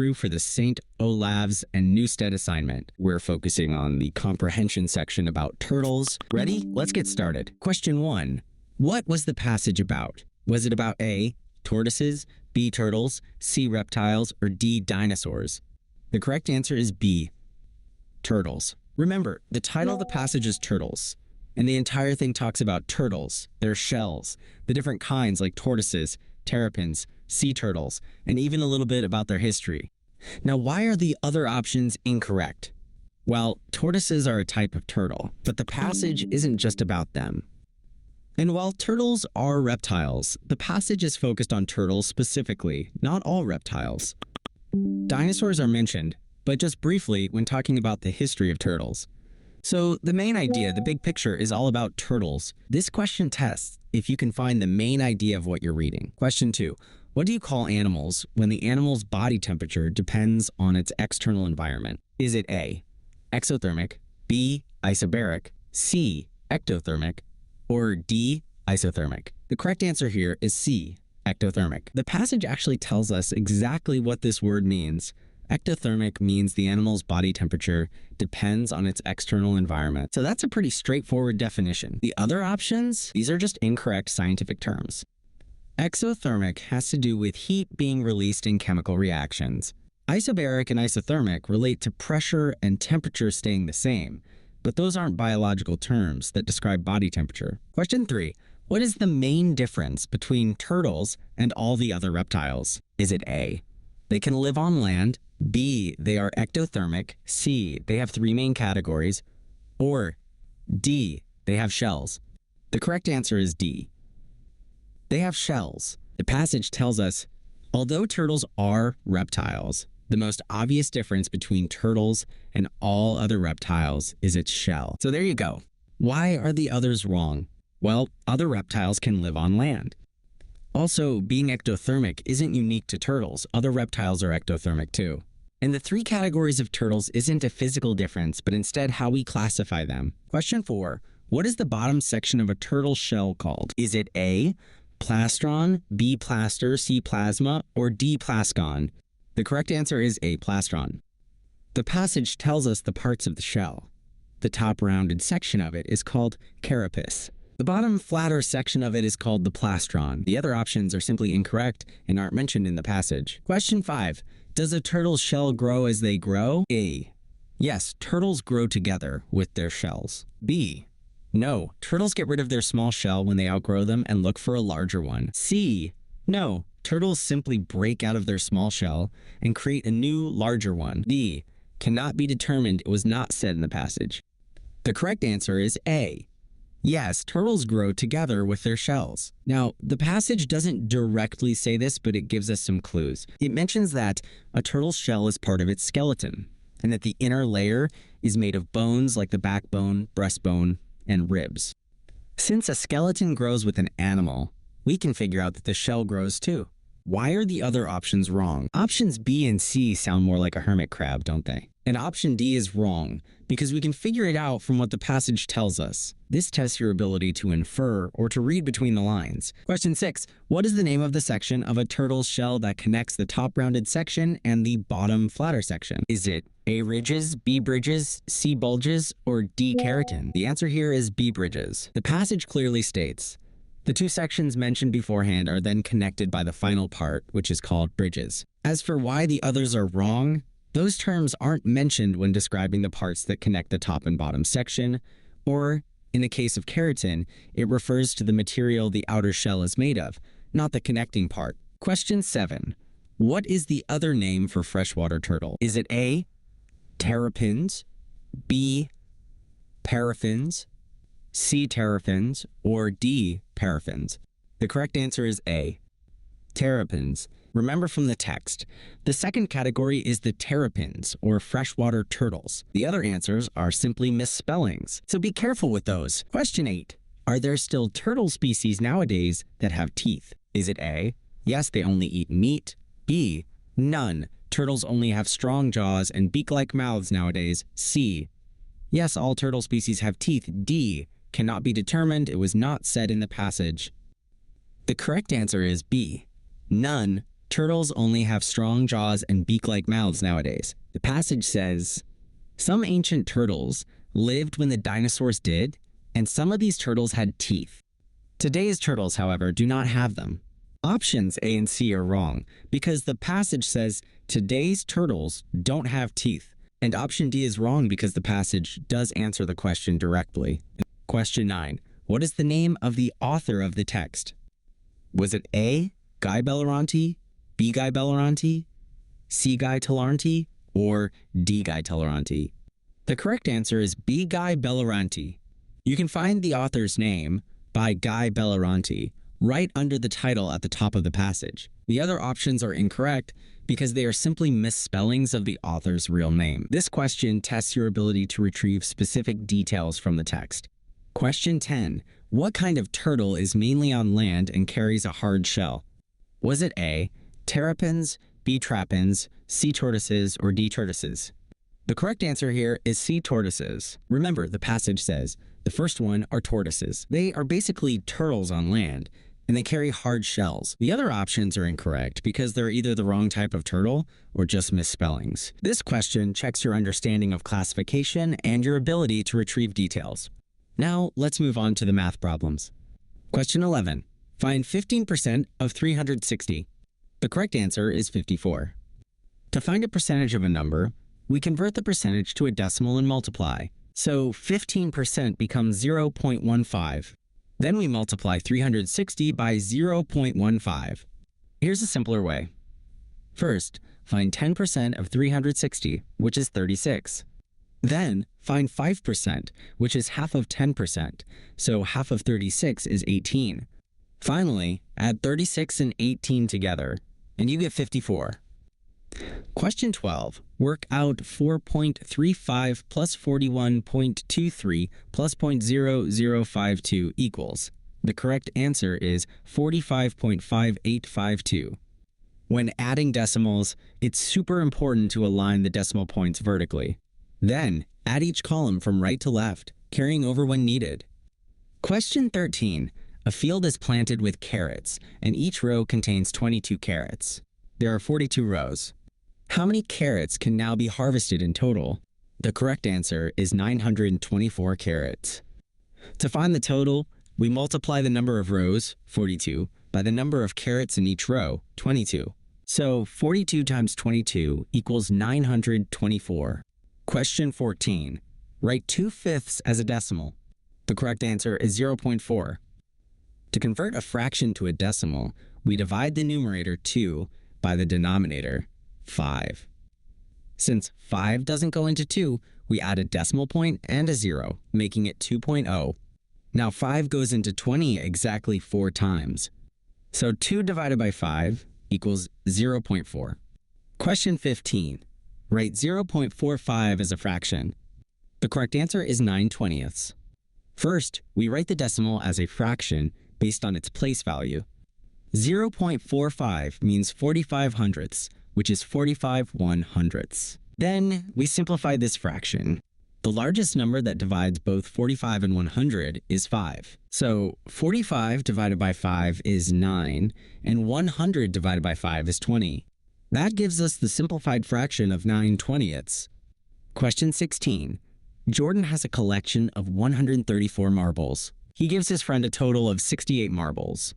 through for the St. Olaves and Newstead assignment. We're focusing on the comprehension section about turtles. Ready? Let's get started. Question 1. What was the passage about? Was it about A, tortoises, B, turtles, C, reptiles, or D, dinosaurs? The correct answer is B, turtles. Remember, the title of the passage is Turtles, and the entire thing talks about turtles, their shells, the different kinds like tortoises, terrapins, sea turtles, and even a little bit about their history. Now, why are the other options incorrect? Well, tortoises are a type of turtle, but the passage isn't just about them. And while turtles are reptiles, the passage is focused on turtles specifically, not all reptiles. Dinosaurs are mentioned, but just briefly when talking about the history of turtles. So the main idea, the big picture, is all about turtles. This question tests if you can find the main idea of what you're reading. Question 2. What do you call animals when the animal's body temperature depends on its external environment? Is it A, exothermic, B, isobaric, C, ectothermic, or D, isothermic? The correct answer here is C, ectothermic. The passage actually tells us exactly what this word means. Ectothermic means the animal's body temperature depends on its external environment. So that's a pretty straightforward definition. The other options, these are just incorrect scientific terms. Exothermic has to do with heat being released in chemical reactions. Isobaric and isothermic relate to pressure and temperature staying the same, but those aren't biological terms that describe body temperature. Question 3. What is the main difference between turtles and all the other reptiles? Is it A, they can live on land, B, they are ectothermic, C, they have 3 main categories, or D, they have shells? The correct answer is D. They have shells. The passage tells us, although turtles are reptiles, the most obvious difference between turtles and all other reptiles is its shell. So there you go. Why are the others wrong? Well, other reptiles can live on land. Also, being ectothermic isn't unique to turtles. Other reptiles are ectothermic too. And the 3 categories of turtles isn't a physical difference, but instead how we classify them. Question 4. What is the bottom section of a turtle shell called? Is it A, plastron, B, plaster, C, plasma, or D, plascon? The correct answer is A, plastron. The passage tells us the parts of the shell. The top rounded section of it is called carapace. The bottom flatter section of it is called the plastron. The other options are simply incorrect and aren't mentioned in the passage. Question 5. Does a turtle's shell grow as they grow? A. Yes, turtles grow together with their shells. B. No, turtles get rid of their small shell when they outgrow them and look for a larger one. C. No, turtles simply break out of their small shell and create a new, larger one. D. Cannot be determined. It was not said in the passage. The correct answer is A. Yes, turtles grow together with their shells. Now, the passage doesn't directly say this, but it gives us some clues. It mentions that a turtle's shell is part of its skeleton, and that the inner layer is made of bones like the backbone, breastbone, and ribs. Since a skeleton grows with an animal, we can figure out that the shell grows too. Why are the other options wrong? Options B and C sound more like a hermit crab, don't they? And option D is wrong, because we can figure it out from what the passage tells us. This tests your ability to infer or to read between the lines. Question 6. What is the name of the section of a turtle's shell that connects the top rounded section and the bottom flatter section? Is it A, ridges, B, bridges, C, bulges, or D, keratin? The answer here is B, bridges. The passage clearly states, the 2 sections mentioned beforehand are then connected by the final part, which is called bridges. As for why the others are wrong, those terms aren't mentioned when describing the parts that connect the top and bottom section, or, in the case of keratin, it refers to the material the outer shell is made of, not the connecting part. Question 7. What is the other name for freshwater turtle? Is it A, terrapins, B, paraffins, C, terrapins, or D, paraffins? The correct answer is A, terrapins. Remember from the text, the second category is the terrapins, or freshwater turtles. The other answers are simply misspellings, so be careful with those. Question 8. Are there still turtle species nowadays that have teeth? Is it A, yes, they only eat meat, B, none, turtles only have strong jaws and beak-like mouths nowadays, C, yes, all turtle species have teeth, D, cannot be determined, it was not said in the passage? The correct answer is B, none Turtles only have strong jaws and beak-like mouths nowadays. The passage says, some ancient turtles lived when the dinosaurs did, and some of these turtles had teeth. Today's turtles, however, do not have them. Options A and C are wrong because the passage says today's turtles don't have teeth. And option D is wrong because the passage does answer the question directly. Question 9. What is the name of the author of the text? Was it A, Guy Belloranti, B, Guy Belloranti, C, Guy Tellarnti, or D, Guy Tellarnti? The correct answer is B, Guy Belloranti. You can find the author's name by Guy Belloranti right under the title at the top of the passage. The other options are incorrect because they are simply misspellings of the author's real name. This question tests your ability to retrieve specific details from the text. Question 10. What kind of turtle is mainly on land and carries a hard shell? Was it A, terrapins, B, trapans, C, tortoises, or D, tortoises? The correct answer here is C, tortoises. Remember, the passage says the first one are tortoises. They are basically turtles on land, and they carry hard shells. The other options are incorrect because they're either the wrong type of turtle or just misspellings. This question checks your understanding of classification and your ability to retrieve details. Now, let's move on to the math problems. Question 11. Find 15% of 360. The correct answer is 54. To find a percentage of a number, we convert the percentage to a decimal and multiply. So 15% becomes 0.15. Then we multiply 360 by 0.15. Here's a simpler way. First, find 10% of 360, which is 36. Then, find 5%, which is half of 10%, so half of 36 is 18. Finally, add 36 and 18 together, and you get 54. Question 12. Work out 4.35 plus 41.23 plus 0.0052 equals. The correct answer is 45.5852. When adding decimals, it's super important to align the decimal points vertically. Then, add each column from right to left, carrying over when needed. Question 13. A field is planted with carrots, and each row contains 22 carrots. There are 42 rows. How many carrots can now be harvested in total? The correct answer is 924 carrots. To find the total, we multiply the number of rows, 42, by the number of carrots in each row, 22. So 42 times 22 equals 924. Question 14. Write 2/5 as a decimal. The correct answer is 0.4. To convert a fraction to a decimal, we divide the numerator 2 by the denominator 5. Since 5 doesn't go into 2, we add a decimal point and a 0, making it 2.0. Now 5 goes into 20 exactly 4 times. So 2 divided by 5 equals 0.4. Question 15. Write 0.45 as a fraction. The correct answer is 9/20. First, we write the decimal as a fraction based on its place value. 0.45 means 45 hundredths, which is 45 1/100ths. Then we simplify this fraction. The largest number that divides both 45 and 100 is 5. So 45 divided by 5 is 9, and 100 divided by 5 is 20. That gives us the simplified fraction of 9/20. Question 16. Jordan has a collection of 134 marbles. He gives his friend a total of 68 marbles.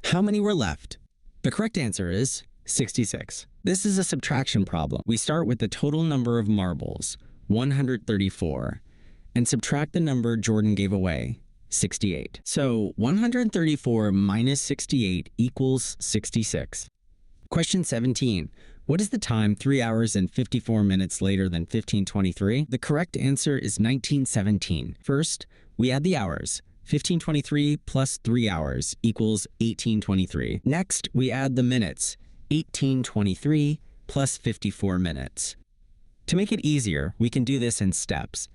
How many were left? The correct answer is 66. This is a subtraction problem. We start with the total number of marbles, 134, and subtract the number Jordan gave away, 68. So 134 minus 68 equals 66. Question 17. What is the time 3 hours and 54 minutes later than 1523? The correct answer is 1917. First, we add the hours. 1523 plus 3 hours equals 1823. Next, we add the minutes. 1823 plus 54 minutes. To make it easier, we can do this in steps.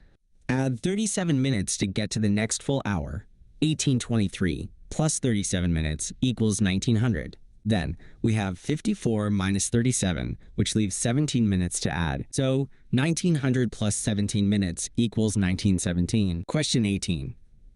Add 37 minutes to get to the next full hour. 1823 plus 37 minutes equals 1900. Then, we have 54 minus 37, which leaves 17 minutes to add. So, 1900 plus 17 minutes equals 1917. Question 18.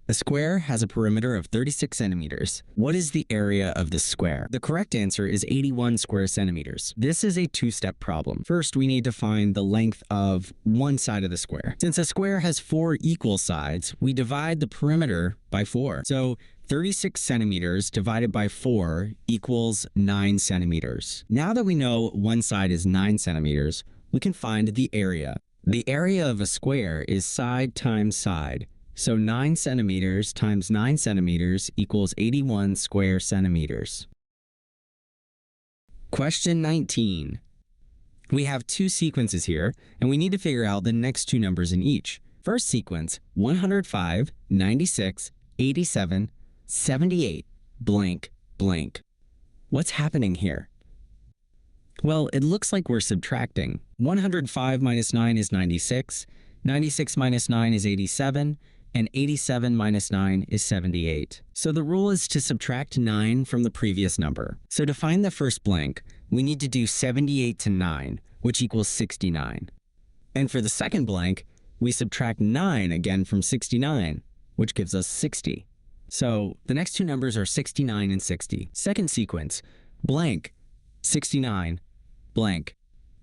A square has a perimeter of 36 centimeters. What is the area of the square? The correct answer is 81 square centimeters. This is a two-step problem. First, we need to find the length of one side of the square. Since a square has 4 equal sides, we divide the perimeter by 4. So 36 centimeters divided by 4 equals 9 centimeters. Now that we know one side is 9 centimeters, we can find the area. The area of a square is side times side. So 9 centimeters times 9 centimeters equals 81 square centimeters. Question 19. We have two sequences here, and we need to figure out the next two numbers in each. First sequence, 105, 96, 87, 78, blank, blank. What's happening here? Well, it looks like we're subtracting. 105 minus 9 is 96, 96 minus 9 is 87, and 87 minus 9 is 78. So the rule is to subtract 9 from the previous number. So to find the first blank, we need to do 78 to 9, which equals 69. And for the second blank, we subtract 9 again from 69, which gives us 60. So the next two numbers are 69 and 60. Second sequence, blank, 69, blank.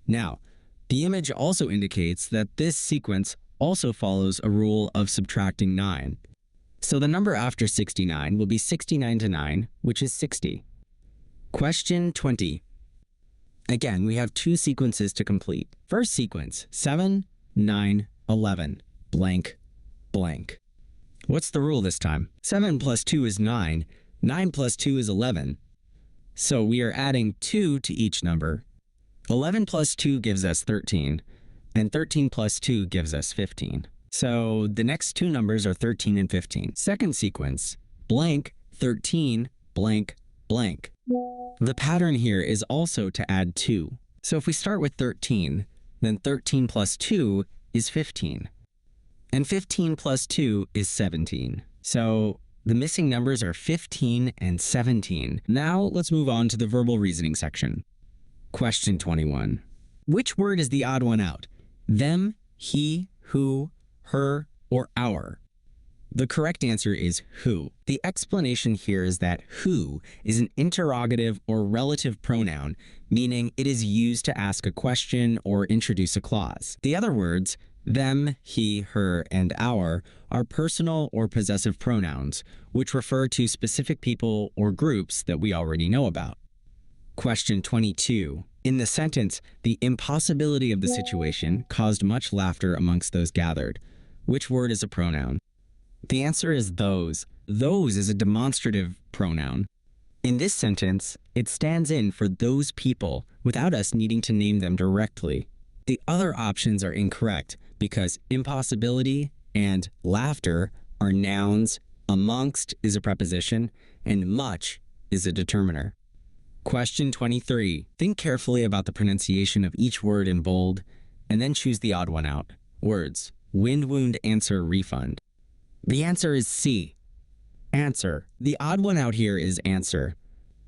Now, the image also indicates that this sequence also follows a rule of subtracting 9. So the number after 69 will be 69 to 9, which is 60. Question 20. Again, we have two sequences to complete. First sequence, 7, 9, 11, blank, blank. What's the rule this time? 7 plus 2 is 9, 9 plus 2 is 11. So we are adding 2 to each number. 11 plus 2 gives us 13. And 13 plus 2 gives us 15. So the next two numbers are 13 and 15. Second sequence, blank, 13, blank, blank. The pattern here is also to add 2. So if we start with 13, then 13 plus 2 is 15. And 15 plus 2 is 17. So the missing numbers are 15 and 17. Now let's move on to the verbal reasoning section. Question 21. Which word is the odd one out? Them, he, who, her, or our? The correct answer is who. The explanation here is that who is an interrogative or relative pronoun, meaning it is used to ask a question or introduce a clause. The other words, them, he, her, and our, are personal or possessive pronouns, which refer to specific people or groups that we already know about. Question 22. In the sentence, the impossibility of the situation caused much laughter amongst those gathered. Which word is a pronoun? The answer is those. Those is a demonstrative pronoun. In this sentence, it stands in for those people without us needing to name them directly. The other options are incorrect because impossibility and laughter are nouns, amongst is a preposition, and much is a determiner. Question 23. Think carefully about the pronunciation of each word in bold, and then choose the odd one out. Words. Wind, wound, answer, refund. The answer is C. Answer. The odd one out here is answer,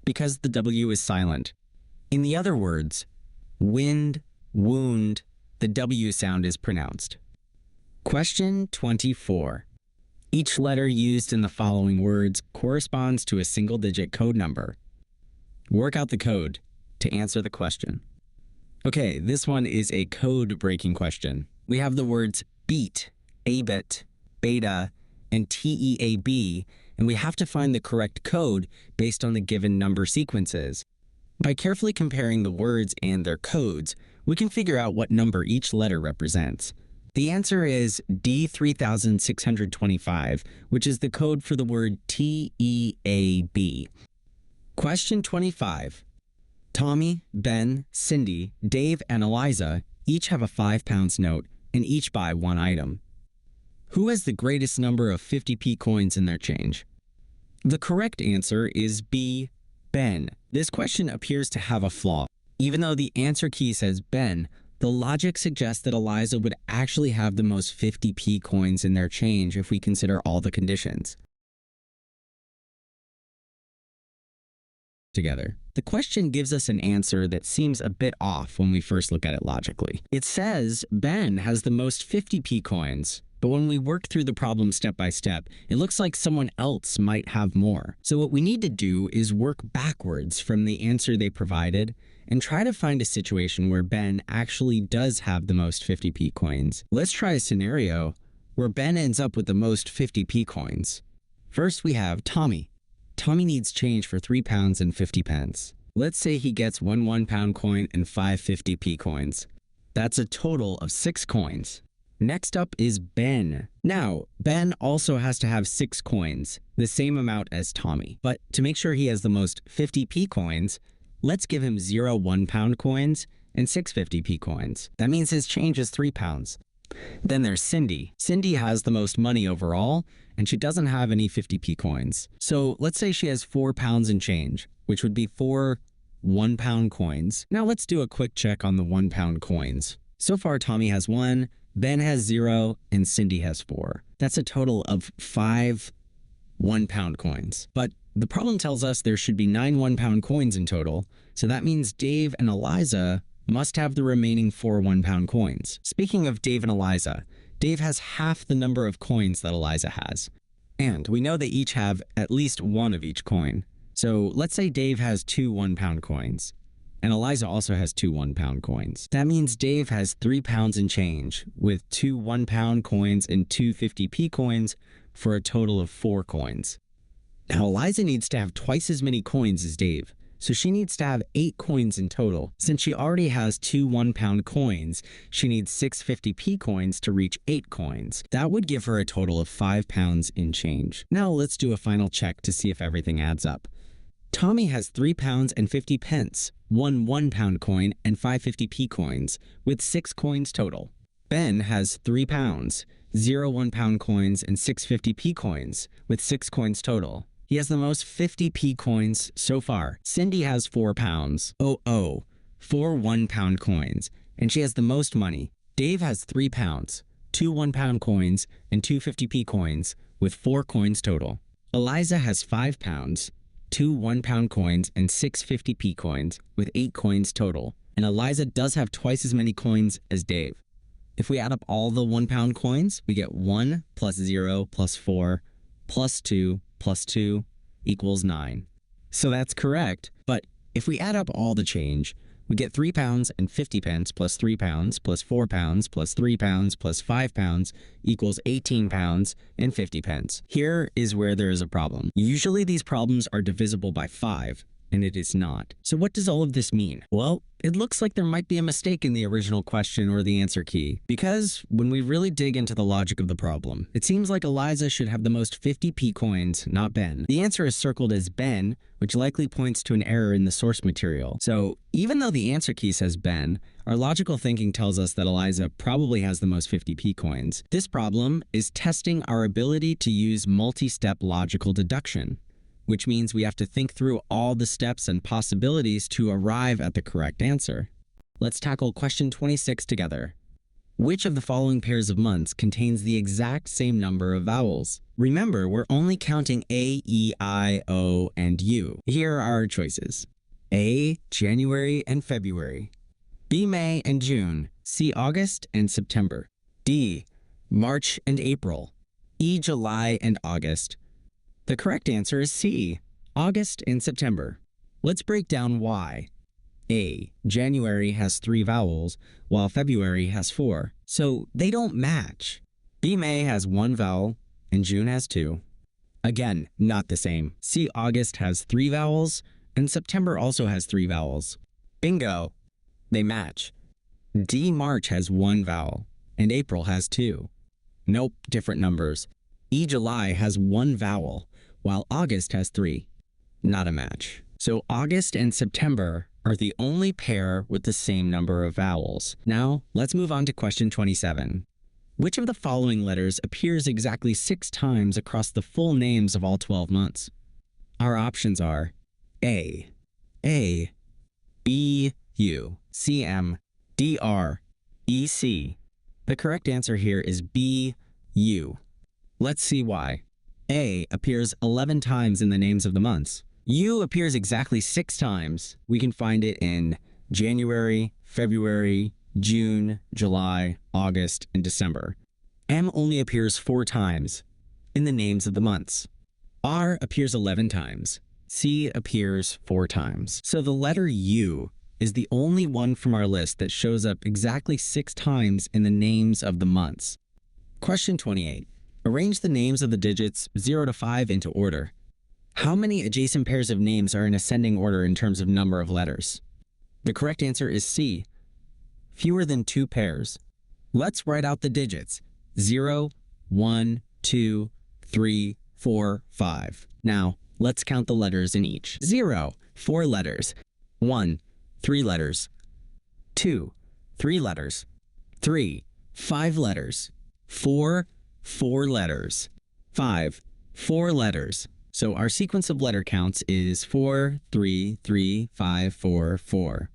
because the W is silent. In the other words, wind, wound, the W sound is pronounced. Question 24. Each letter used in the following words corresponds to a single-digit code number. Work out the code to answer the question. Okay, this one is a code-breaking question. We have the words beat, abit, beta, and TEAB, and we have to find the correct code based on the given number sequences. By carefully comparing the words and their codes, we can figure out what number each letter represents. The answer is D3625, which is the code for the word TEAB. Question 25. Tommy, Ben, Cindy, Dave, and Eliza each have a 5-pound note and each buy one item. Who has the greatest number of 50p coins in their change? The correct answer is B, Ben. This question appears to have a flaw. Even though the answer key says Ben, the logic suggests that Eliza would actually have the most 50p coins in their change if we consider all the conditions. Together. The question gives us an answer that seems a bit off when we first look at it logically. It says Ben has the most 50p coins, But when we work through the problem step by step, it looks like someone else might have more. So what we need to do is work backwards from the answer they provided and try to find a situation where Ben actually does have the most 50p coins. Let's try a scenario where Ben ends up with the most 50p coins. First, we have Tommy. Tommy needs change for £3 and 50 pence. Let's say he gets one £1 coin and 5 50p coins. That's a total of 6 coins. Next up is Ben. Now, Ben also has to have 6 coins, the same amount as Tommy. But to make sure he has the most 50p coins, let's give him 0 £1 coins and 6 50p coins. That means his change is £3. Then there's Cindy. Cindy has the most money overall, and she doesn't have any 50p coins. So let's say she has £4 in change, which would be 4 £1 coins. Now let's do a quick check on the £1 coins. So far, Tommy has 1, Ben has 0, and Cindy has 4. That's a total of 5 £1 coins. But the problem tells us there should be 9 £1 coins in total, so that means Dave and Eliza must have the remaining 4 £1 coins. Speaking of Dave and Eliza, Dave has half the number of coins that Eliza has. And we know they each have at least one of each coin. So let's say Dave has 2 £1 coins, and Eliza also has 2 £1 coins. That means Dave has £3 in change, with 2 £1 coins and 2 50p coins for a total of 4 coins. Now Eliza needs to have twice as many coins as Dave, so she needs to have 8 coins in total. Since she already has 2 £1 coins, she needs 6 50p coins to reach 8 coins. That would give her a total of £5 in change. Now let's do a final check to see if everything adds up. Tommy has £3 and 50 pence, 1 £1 coin, and 5 50p coins, with 6 coins total. Ben has £3, 0 £1 coins, and 6 50p coins, with 6 coins total. He has the most 50p coins so far. Cindy has £4, 4 £1 coins, and she has the most money. Dave has £3, 2 £1 coins, and 2 50p coins, with 4 coins total. Eliza has £5, 2 £1 coins, and 6 50p coins, with 8 coins total. And Eliza does have twice as many coins as Dave. If we add up all the £1 coins, we get 1 plus 0 plus 4 plus 2 plus 2 equals 9. So that's correct, but if we add up all the change, we get £3 and 50 pence plus £3 plus £4 plus £3 plus £5 equals £18 and 50 pence. Here is where there is a problem. Usually these problems are divisible by 5, and it is not. So what does all of this mean? Well, it looks like there might be a mistake in the original question or the answer key, because when we really dig into the logic of the problem, it seems like Eliza should have the most 50p coins, not Ben. The answer is circled as Ben, which likely points to an error in the source material. So even though the answer key says Ben, our logical thinking tells us that Eliza probably has the most 50p coins. This problem is testing our ability to use multi-step logical deduction, which means we have to think through all the steps and possibilities to arrive at the correct answer. Let's tackle question 26 together. Which of the following pairs of months contains the exact same number of vowels? Remember, we're only counting A, E, I, O, and U. Here are our choices. A, January and February. B, May and June. C, August and September. D, March and April. E, July and August. The correct answer is C, August and September. Let's break down why. A, January has 3 vowels, while February has 4, so they don't match. B, May has 1 vowel, and June has 2. Again, not the same. C, August has 3 vowels, and September also has 3 vowels. Bingo! They match. D, March has 1 vowel, and April has 2. Nope, different numbers. E, July has 1 vowel, while August has 3. Not a match. So August and September are the only pair with the same number of vowels. Now, let's move on to question 27. Which of the following letters appears exactly 6 times across the full names of all 12 months? Our options are A, B, U, C, M, D, R, E, C. The correct answer here is B, U. Let's see why. A appears 11 times in the names of the months. U appears exactly 6 times. We can find it in January, February, June, July, August, and December. M only appears 4 times in the names of the months. R appears 11 times. C appears 4 times. So the letter U is the only one from our list that shows up exactly 6 times in the names of the months. Question 28. Arrange the names of the digits 0 to 5 into order. How many adjacent pairs of names are in ascending order in terms of number of letters? The correct answer is C. Fewer than 2 pairs. Let's write out the digits. 0, 1, 2, 3, 4, 5. Now, let's count the letters in each. 0, 4 letters. 1, 3 letters. 2, 3 letters. 3, 5 letters. 4, 4 letters. 5, 4 letters. So our sequence of letter counts is 4, 3, 3, 5, 4, 4.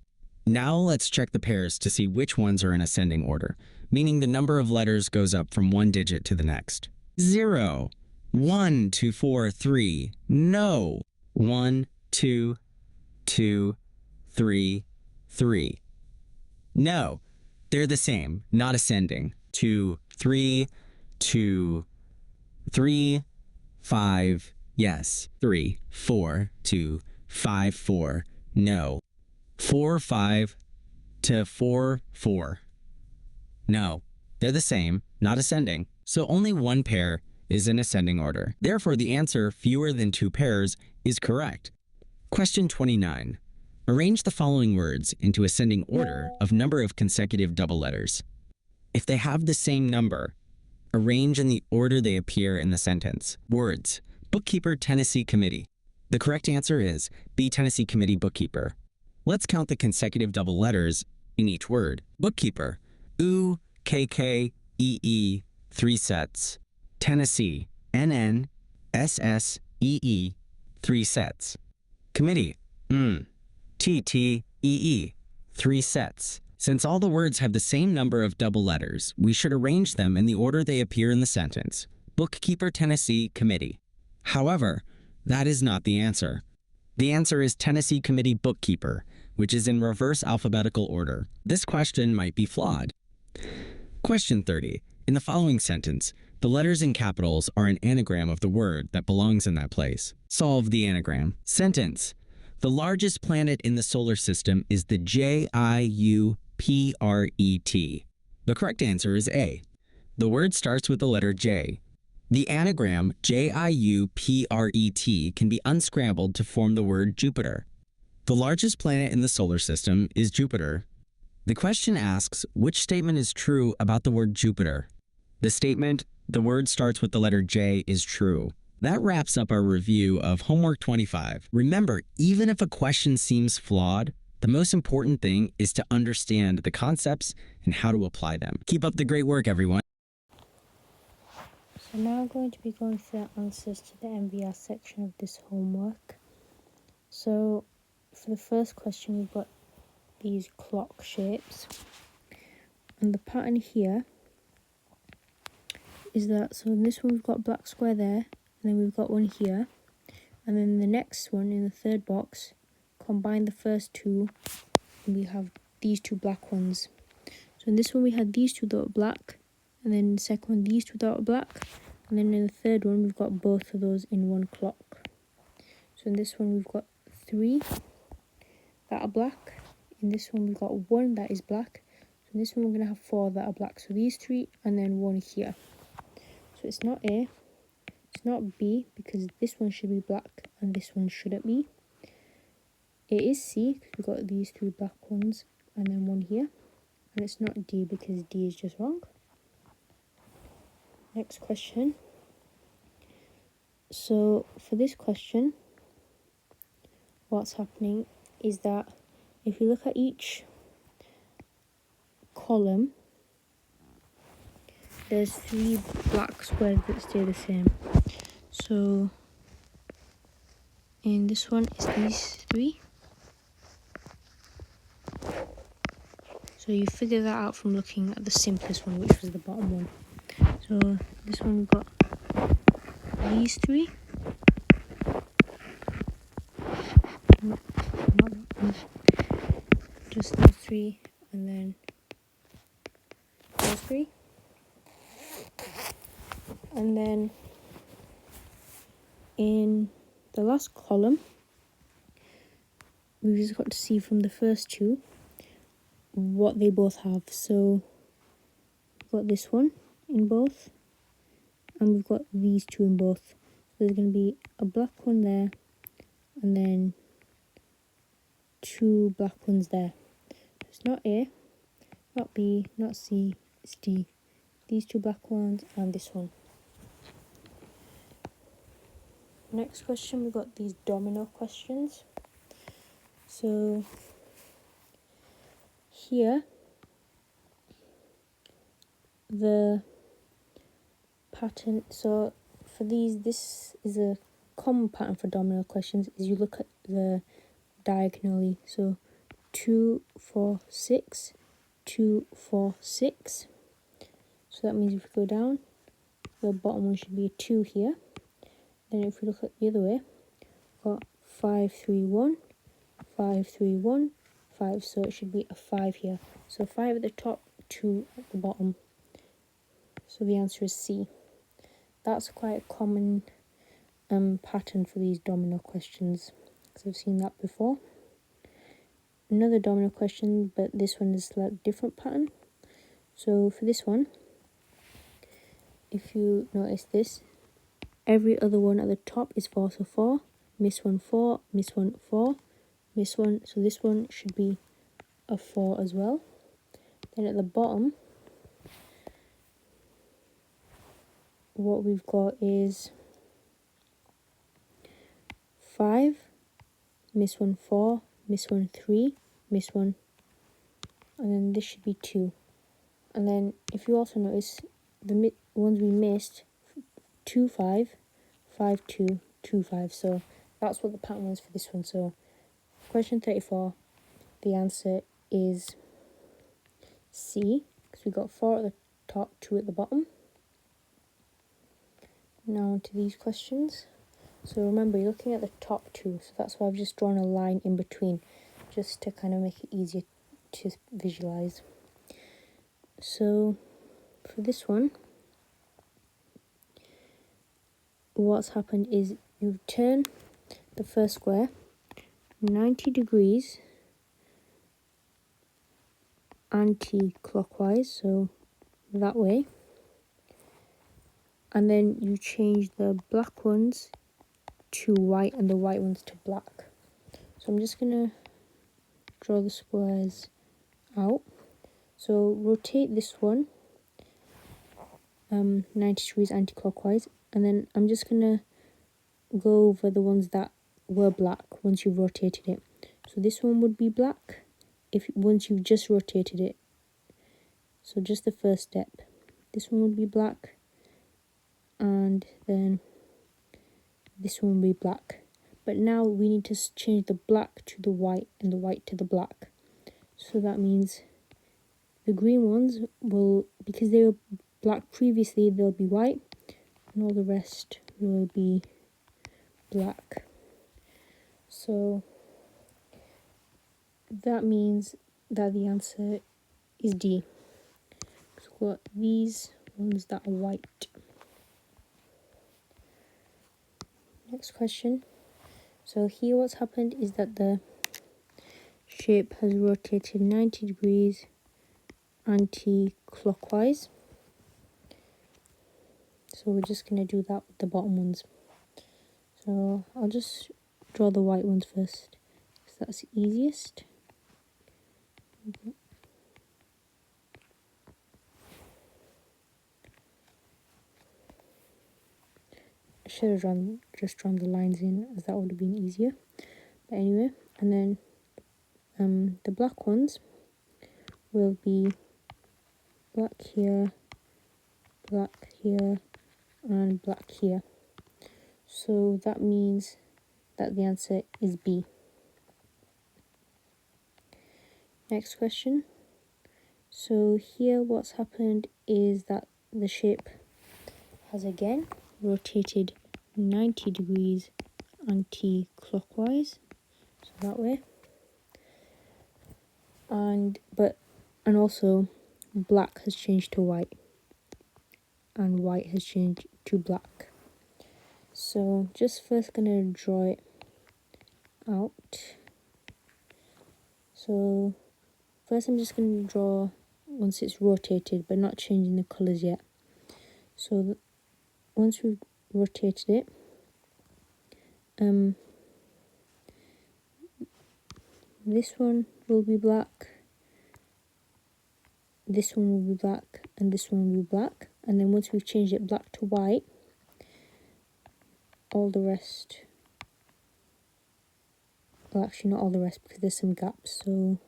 Now let's check the pairs to see which ones are in ascending order, meaning the number of letters goes up from one digit to the next. 0, 1, 2, 4, 3. No. 1, 2, 2, 3, 3. No. They're the same, not ascending. 2, 3, 2, 3, 5. Yes. 3, 4, 2, 5, 4. No. 4, 5 to 4, 4. No. They're the same, not ascending. So only one pair is in ascending order. Therefore, the answer, fewer than 2 pairs, is correct. Question 29. Arrange the following words into ascending order of number of consecutive double letters. If they have the same number, arrange in the order they appear in the sentence. Words: Bookkeeper, Tennessee Committee. The correct answer is B, Tennessee Committee, Bookkeeper. Let's count the consecutive double letters in each word. Bookkeeper: U, KK, EE, 3 sets. Tennessee: NN, SS, EE, 3 sets. Committee: TT, EE, 3 sets. Since all the words have the same number of double letters, we should arrange them in the order they appear in the sentence. Bookkeeper, Tennessee Committee. However, that is not the answer. The answer is Tennessee Committee Bookkeeper, which is in reverse alphabetical order. This question might be flawed. Question 30. In the following sentence, the letters in capitals are an anagram of the word that belongs in that place. Solve the anagram. Sentence: The largest planet in the solar system is the Giupret. The correct answer is A. The word starts with the letter J. The anagram Giupret can be unscrambled to form the word Jupiter. The largest planet in the solar system is Jupiter. The question asks which statement is true about the word Jupiter. The statement, the word starts with the letter J, is true. That wraps up our review of Homework 25. Remember, even if a question seems flawed, the most important thing is to understand the concepts and how to apply them. Keep up the great work, everyone. So now I'm going to be going through the answers to the MVR section of this homework. So for the first question, we've got these clock shapes. And the pattern here is that, so in this one we've got a black square there, and then we've got one here. And then the next one in the third box, combine the first two, and we have these 2 black ones. So in this one we had these 2 that were black, and then in the second one these 2 that were black, and then in the third one we've got both of those in one clock. So in this one we've got 3 that are black, in this one we've got 1 that is black, so in this one we're going to have 4 that are black, so these 3 and then 1 here. So it's not A, it's not B, because this one should be black and this one shouldn't be. It is C, because we've got these 3 black ones and then 1 here. And it's not D, because D is just wrong. Next question. So for this question, what's happening is that if you look at each column, there's 3 black squares that stay the same. So in this one is these 3. So you figure that out from looking at the simplest one, which was the bottom one. So this one we've got these 3. Not that one. Just those 3 and then those 3. And then in the last column, we've just got to see from the first two what they both have. So we've got this one in both, and we've got these two in both. So there's going to be a black one there, and then two black ones there. It's not A, not B, not C, it's D. These two black ones and this one. Next question, we've got these domino questions. So here, the pattern, so for these, this is a common pattern for domino questions, is you look at the diagonally. So 2, 4, 6, 2, 4, 6. So that means if we go down, the bottom one should be a 2 here. Then if we look at the other way, we've got 5, 3, 1, 5, 3, 1, 5. So it should be a 5 here. So 5 at the top, 2 at the bottom. So the answer is C. That's quite a common pattern for these domino questions, because I've seen that before. Another domino question, but this one is a slightly different pattern. So for this one, if you notice this, every other one at the top is 4, so 4, miss 1, 4, miss 1, 4, miss 1, so this one should be a 4 as well. Then at the bottom, what we've got is 5, miss 1, 4, miss 1, 3, miss 1, and then this should be 2. And then if you also notice, the ones we missed, 2, 5, 5, 2, 2, 5. So that's what the pattern was for this one. So question 34, the answer is C, because we got 4 at the top, 2 at the bottom. Now to these questions. So remember, you're looking at the top two, so that's why I've just drawn a line in between, just to kind of make it easier to visualize. So for this one, what's happened is you turn the first square 90 degrees anti-clockwise, so that way, and then you change the black ones to white and the white ones to black. So I'm just gonna draw the squares out. So rotate this one 90 degrees anti-clockwise, and then I'm just gonna go over the ones that were black once you've rotated it. So this one would be black once you've just rotated it. So just the first step. This one would be black, and then this one will be black. But now we need to change the black to the white and the white to the black. So that means the green ones will, because they were black previously, they'll be white, and all the rest will be black. So that means that the answer is D. So we've got these ones that are white. Next question. So here what's happened is that the shape has rotated 90 degrees anti-clockwise. So we're just going to do that with the bottom ones. So I'll just draw the white ones first, because that's the easiest. I should have just drawn the lines in, as that would have been easier. But anyway, and then the black ones will be black here, and black here. So that means that the answer is B. Next question. So here what's happened is that the shape has again rotated 90 degrees anti-clockwise, so that way, and also black has changed to white, and white has changed two black. So just first gonna draw it out. So first I'm just gonna draw once it's rotated, but not changing the colours yet. So once we've rotated it, this one will be black, this one will be black, and this one will be black. And then once we've changed it black to white, all the rest, well actually not all the rest because there's some gaps, so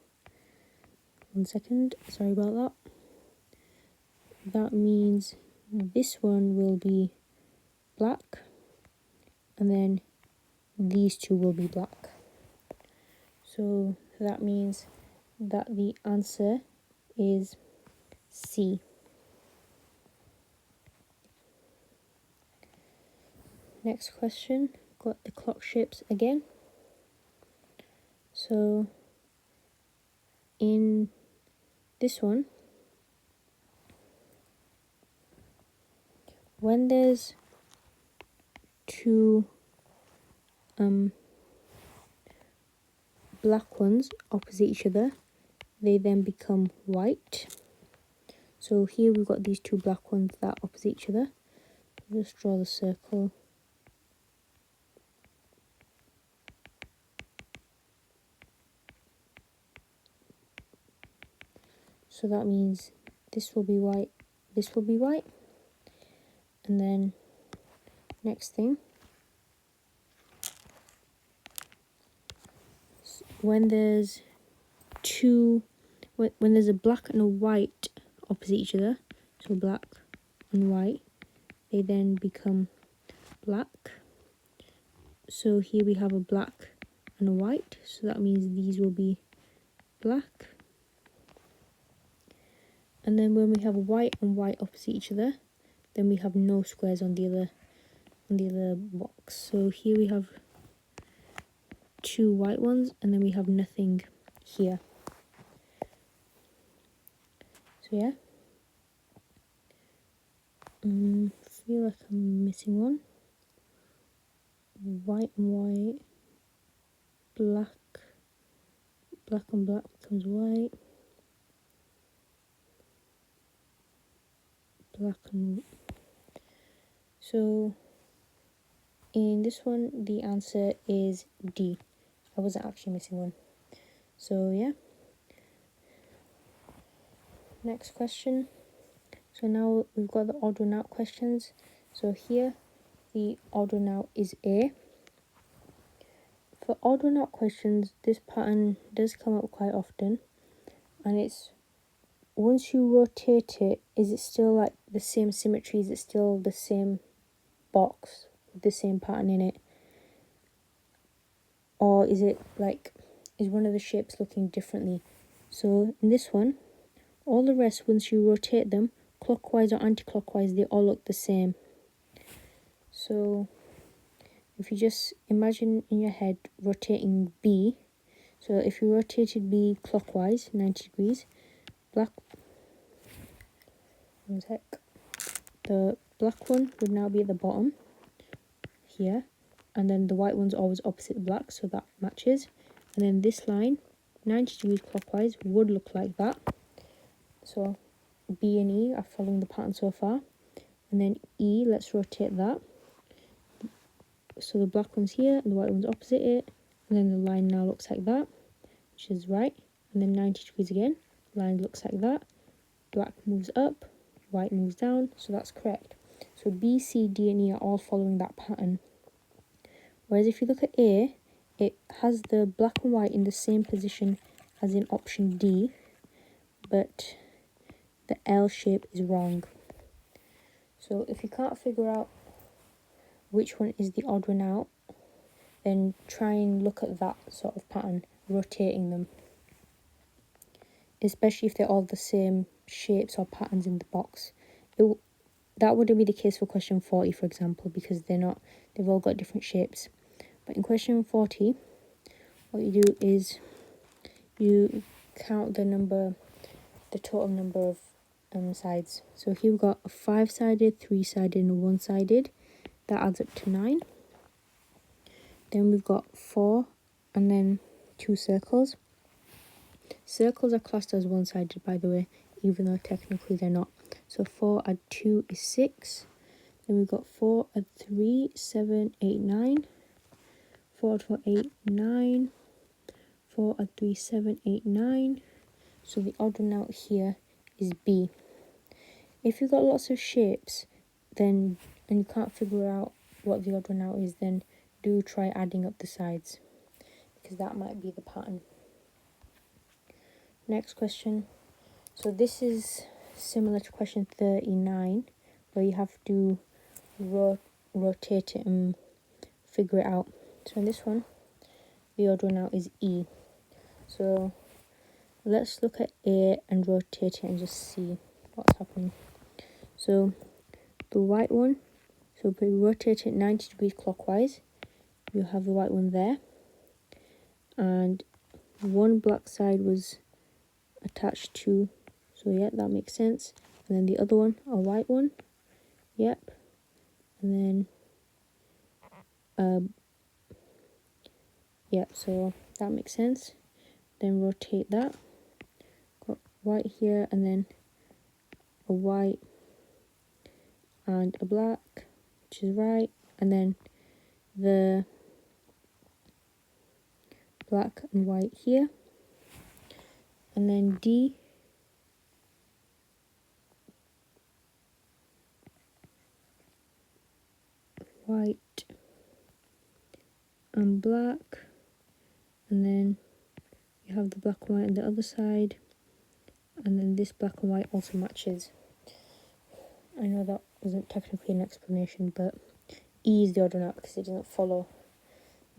1 second, sorry about that. That means this one will be black, and then these two will be black. So that means that the answer is C. Next question, got the clock shapes again. So in this one, when there's two black ones opposite each other, they then become white. So here we've got these two black ones that are opposite each other. Just draw the circle. So that means this will be white, this will be white. And then next thing, when there's when there's a black and a white opposite each other, so black and white, they then become black. So here we have a black and a white, so that means these will be black. And then when we have white and white opposite each other, then we have no squares on the other box. So here we have two white ones, and then we have nothing here. So yeah, I feel like I'm missing one. White and white, black and black becomes white, black and... So in this one, the answer is D. I wasn't actually missing one. So yeah. Next question. So now we've got the odd one out questions. So here, the odd one out is A. For odd one out questions, this pattern does come up quite often. And it's, once you rotate it, is it still like the same symmetry? Is it still the same box with the same pattern in it? Or is it like, is one of the shapes looking differently? So in this one, all the rest, once you rotate them, clockwise or anti-clockwise, they all look the same. So if you just imagine in your head rotating B, so if you rotated B clockwise, 90 degrees, the black one would now be at the bottom here, and then the white one's always opposite the black, so that matches. And then this line, 90 degrees clockwise, would look like that. So B and E are following the pattern so far. And then E, let's rotate that. So the black one's here and the white one's opposite it. And then the line now looks like that, which is right. And then 90 degrees again, line looks like that. Black moves up, white moves down, so that's correct. So B, C, D and E are all following that pattern. Whereas if you look at A, it has the black and white in the same position as in option D, but the L shape is wrong. So if you can't figure out which one is the odd one out, then try and look at that sort of pattern, rotating them. Especially if they're all the same shapes or patterns in the box. That wouldn't be the case for question 40, for example, because they've all got different shapes. But in question 40, what you do is you count the total number of sides. So here we've got a 5-sided, 3-sided, and a 1-sided. That adds up to 9. Then we've got 4 and then 2 circles. Circles are classed as 1-sided, by the way, even though technically they're not. So 4 add 2 is 6. Then we've got 4 add 3, 7, 8, 9. 4 add 4, 8, 9. 4 add 3, 7, 8, 9. So the odd one out here is B. If you've got lots of shapes, then and you can't figure out what the odd one out is, then do try adding up the sides, because that might be the pattern. Next question. So this is similar to question 39, where you have to rotate it and figure it out. So in this one, the odd one out is E. So let's look at A and rotate it and just see what's happening. So the white one, so if we rotate it 90 degrees clockwise, you have the white one there, and one black side was attached to, so yeah, that makes sense. And then the other one, a white one, yep. And then yep, so that makes sense. Then rotate that, got white here, and then a white and a black, which is right, and then the black and white here, and then D, white and black, and then you have the black and white on the other side, and then this black and white also matches. I know that wasn't technically an explanation, but E is the odd one out because it doesn't follow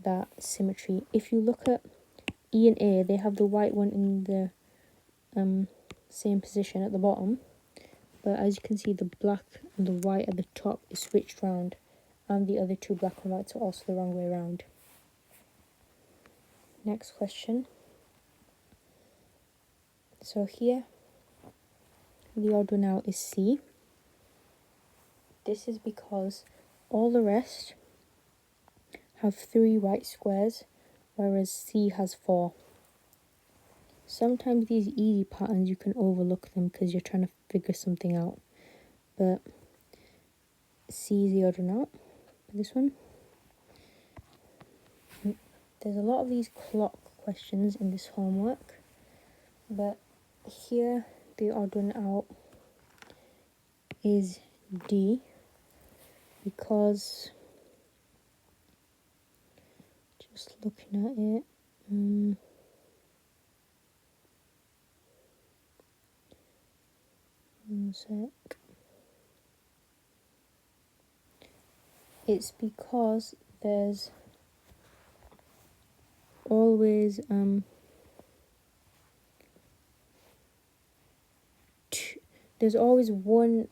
that symmetry. If you look at E and A, they have the white one in the same position at the bottom, but as you can see, the black and the white at the top is switched round, and the other two black and whites are also the wrong way around. Next question. So here, the odd one out is C. This is because all the rest have 3 white squares, whereas C has 4. Sometimes these easy patterns, you can overlook them because you're trying to figure something out. But C is the odd one out for this one. There's a lot of these clock questions in this homework, but here the odd one out is D, because just looking at it, one sec. It's because there's always there's always one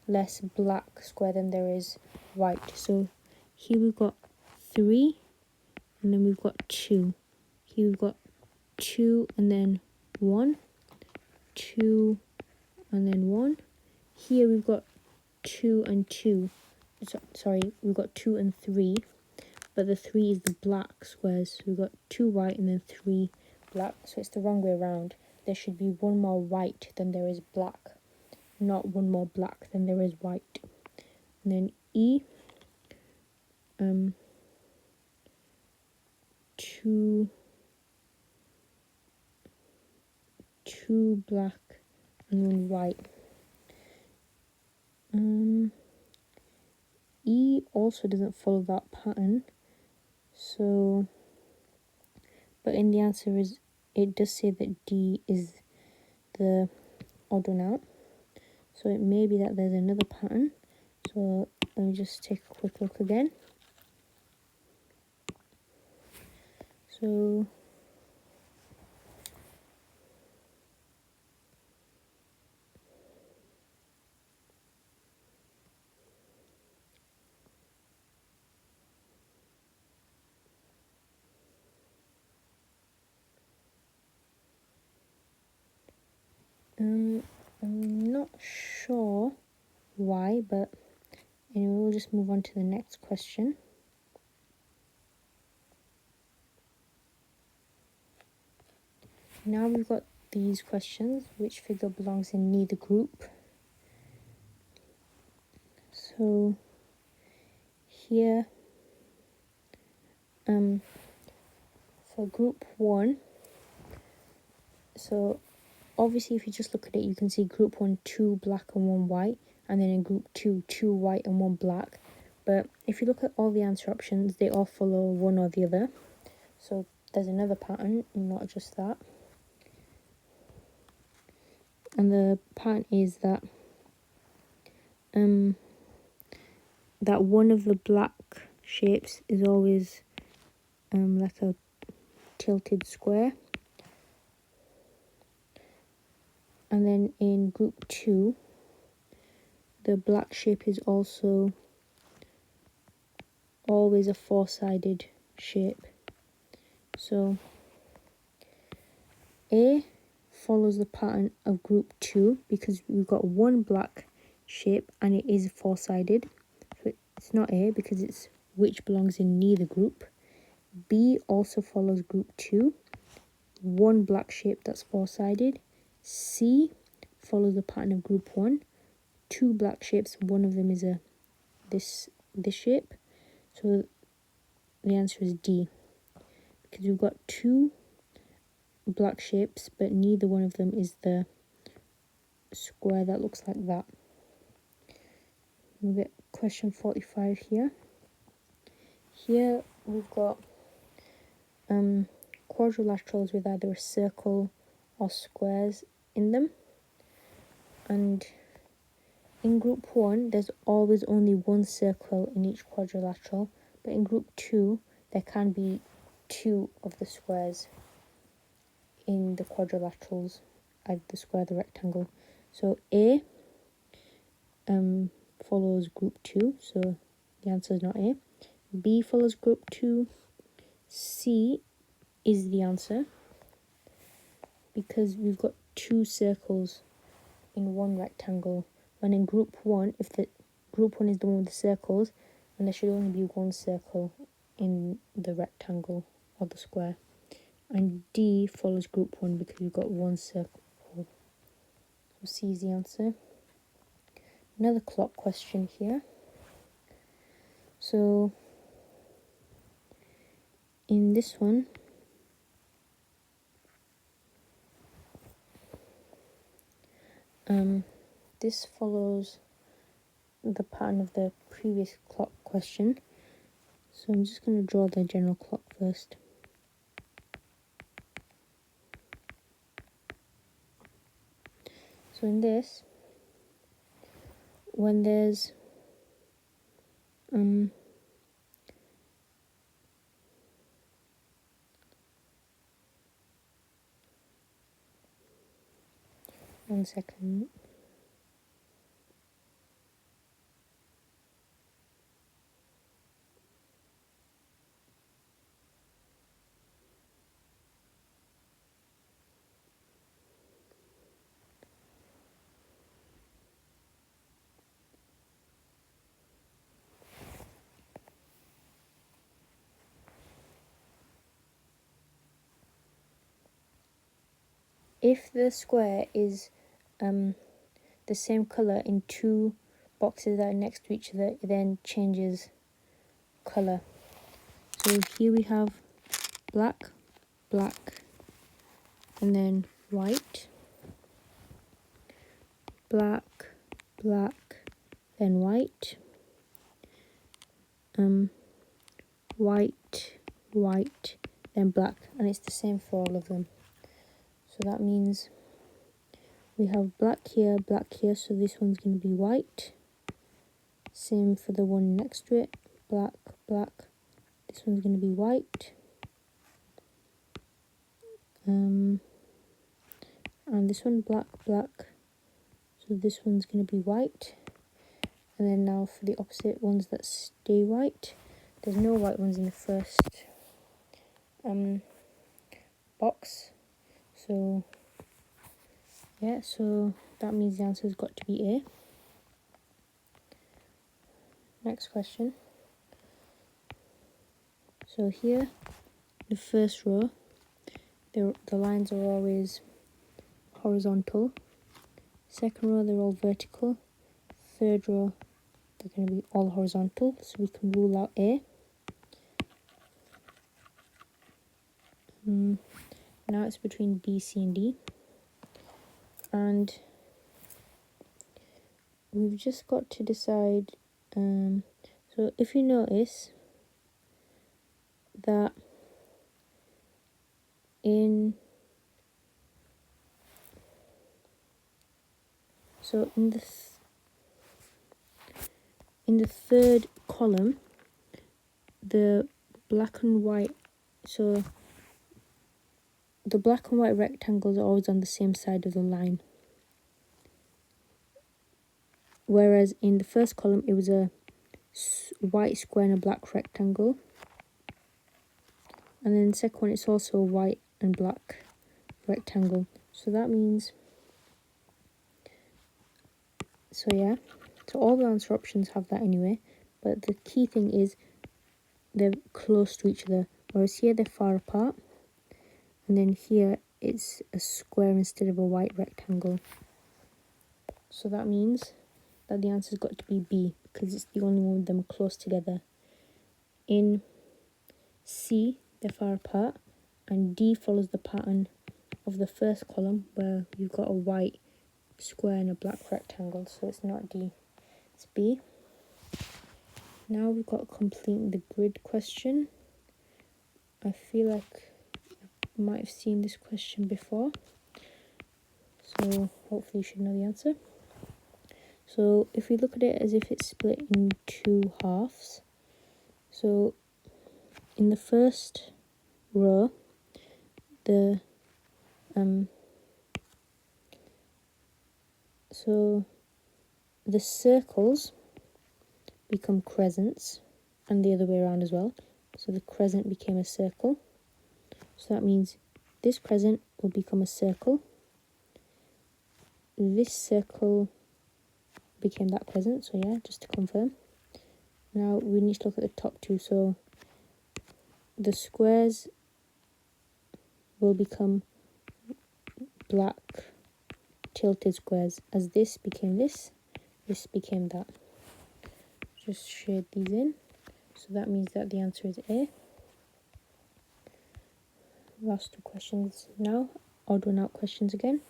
less black square than there is white. So here we've got 3, and then we've got 2. Here we've got 2 and then 1, 2 and then 1. Here we've got 2 and 2. Sorry, we've got 2 and 3, but the 3 is the black squares. So we've got 2 white and then 3 black, so it's the wrong way around. There should be one more white than there is black, not one more black than there is white. And then E, 2 black and 1 white. E also doesn't follow that pattern, so, but in the answer is, it does say that D is the odd one out, so it may be that there's another pattern. So let me just take a quick look again. So I'm not sure why, but anyway, we'll just move on to the next question. Now we've got these questions. Which figure belongs in neither group? So here, for group 1, so obviously if you just look at it, you can see group 1, 2 black and 1 white, and then in group 2, 2 white and 1 black. But if you look at all the answer options, they all follow one or the other. So there's another pattern, not just that. And the pattern is that that one of the black shapes is always like a tilted square. And then in group 2, the black shape is also always a four-sided shape. So A follows the pattern of group 2 because we've got one black shape and it is four-sided. So it's not A because it's which belongs in neither group. B also follows group 2, one black shape that's four-sided. C follows the pattern of group 1, two black shapes, one of them is this shape. So the answer is D, because we've got two black shapes, but neither one of them is the square that looks like that. We get question 45 here. Here we've got quadrilaterals with either a circle or squares in them. And in group 1, there's always only one circle in each quadrilateral, but in group 2, there can be two of the squares in the quadrilaterals, either the square or the rectangle. So A follows group 2, so the answer is not A. B follows group 2. C is the answer because we've got two circles in one rectangle. When in group 1, if the group 1 is the one with the circles, then there should only be one circle in the rectangle or the square. And D follows group 1 because we've got one circle. So C is the answer. Another clock question here. So in this one, this follows the pattern of the previous clock question. So I'm just going to draw the general clock first. So in this, when there's one second. If the square is the same colour in two boxes that are next to each other, it then changes colour. So here we have black, black, and then white, black, black, then white, white, white, then black, and it's the same for all of them. So that means we have black here, so this one's going to be white. Same for the one next to it, black, black, this one's going to be white. And this one, black, black, so this one's going to be white. And then now for the opposite ones that stay white, there's no white ones in the first box. So yeah, so that means the answer has got to be A. Next question. So here, the first row, the lines are always horizontal. Second row, they're all vertical. Third row, they're going to be all horizontal, so we can rule out A. Now it's between B, C, and D. And we've just got to decide. So if you notice that in the third column, the black and white, so the black and white rectangles are always on the same side of the line. Whereas in the first column, it was a white square and a black rectangle. And then the second one, it's also a white and black rectangle. So that means, so all the answer options have that anyway. But the key thing is they're close to each other. Whereas here, they're far apart. And then here, it's a square instead of a white rectangle. So that means that the answer's got to be B, because it's the only one with them close together. In C, they're far apart, and D follows the pattern of the first column, where you've got a white square and a black rectangle, so it's not D, it's B. Now we've got completing the grid question. I feel like I might have seen this question before, so hopefully you should know the answer. So if we look at it as if it's split in two halves, so in the first row, the circles become crescents, and the other way around as well. So the crescent became a circle. So that means this crescent will become a circle. This circle became that crescent, so yeah, just to confirm. Now we need to look at the top two. So the squares will become black tilted squares, as this became this became that. Just shade these in. So that means that the answer is A. Last two questions now, odd one out questions again.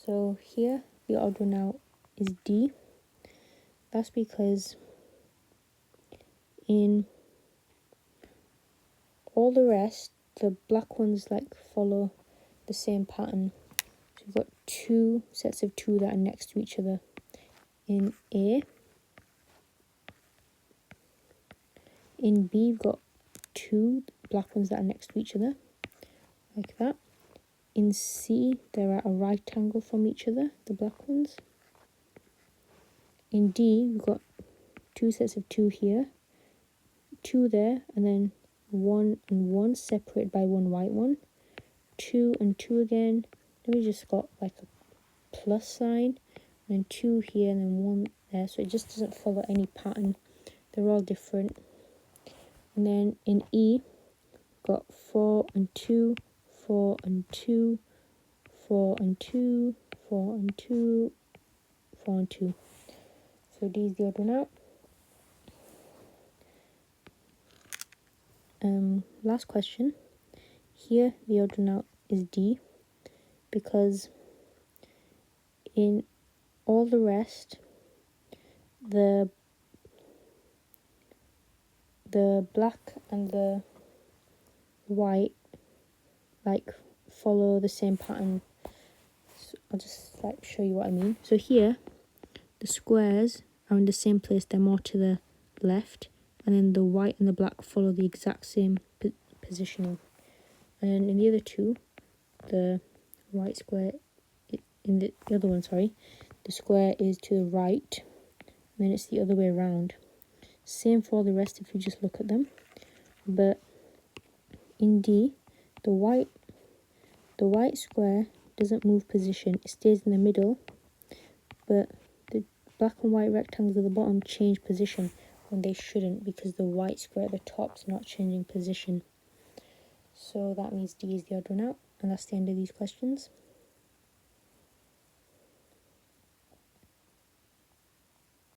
So here, the odd one out is D. That's because in all the rest, the black ones follow the same pattern. So we've got two sets of two that are next to each other. In A, in B, we've got two black ones that are next to each other, like that. In C, they're at a right angle from each other, the black ones. In D, we've got two sets of two here, two there, and then one and one separated by one white one. Two and two again. Then we just got a plus sign, and then two here, and then one there. So it just doesn't follow any pattern. They're all different. And then in E, got 4 and 2, 4 and 2, 4 and 2, 4 and 2, 4 and 2. So D is the odd one out. Last question. Here, the odd one out is D, because in all the rest, the black and the white follow the same pattern. So I'll just show you what I mean. So here, the squares are in the same place, they're more to the left, and then the white and the black follow the exact same positioning. And then in the other two, the white square, in the other one, the square is to the right, and then it's the other way around. Same for all the rest if you just look at them. But in D, the white square doesn't move position, it stays in the middle, but the black and white rectangles at the bottom change position when they shouldn't, because the white square at the top's not changing position. So that means D is the odd one out, and that's the end of these questions.